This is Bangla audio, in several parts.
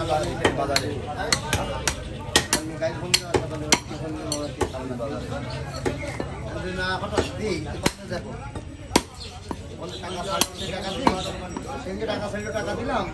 বাজারে টাকা দিলাম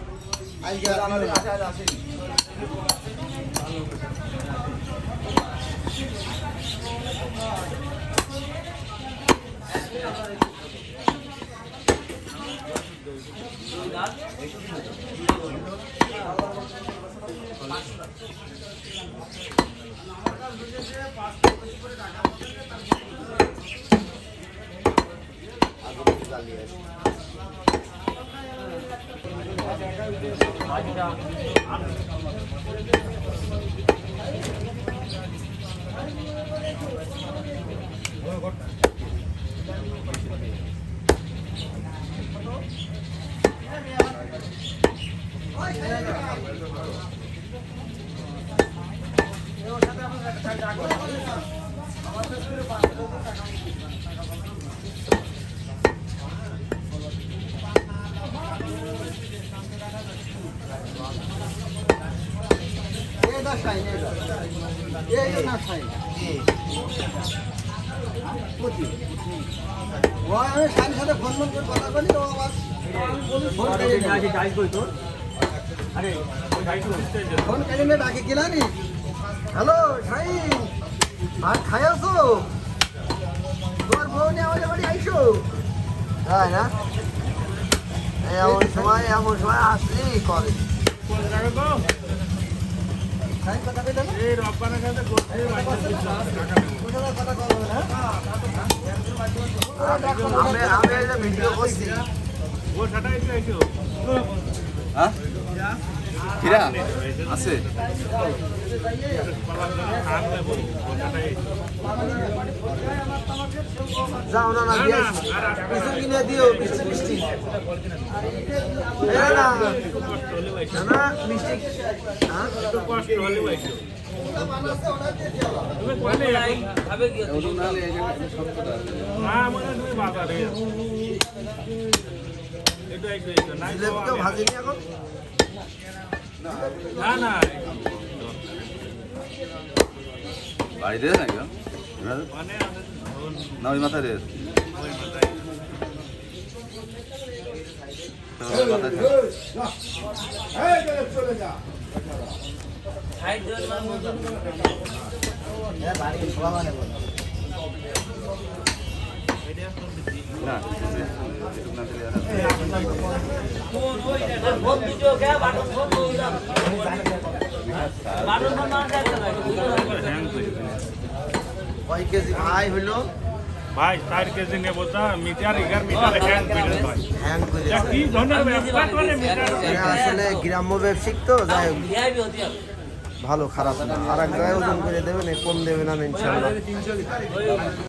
হ্যালো শাহিন ভাত খাই আছো তোমার বউ নিয়ে আমাদের বাড়ি আইসো তাই না এমন সময় আসলেই করে আমি ভিডিও করছি হীরা আছে যাও না না কিছু কিনে দিও মিষ্টি মিষ্টি না মিষ্টি ভাজিনি এখন না বাড়িতে নাকি না ওই মাথায় রে না কয় কেজি ভাই হইলো ভাই 4 কেজি নেব তা মিটার 11 মিটার হ্যাং করে কি ধরনের ব্যবসা করে মিটার আসলে গ্রাম্য ব্যবসায়িক তো যাই ভালো খারাপ না আর এক জায়গায় ওজন করে দেবেন কম দেবেন না ইনশাআল্লাহ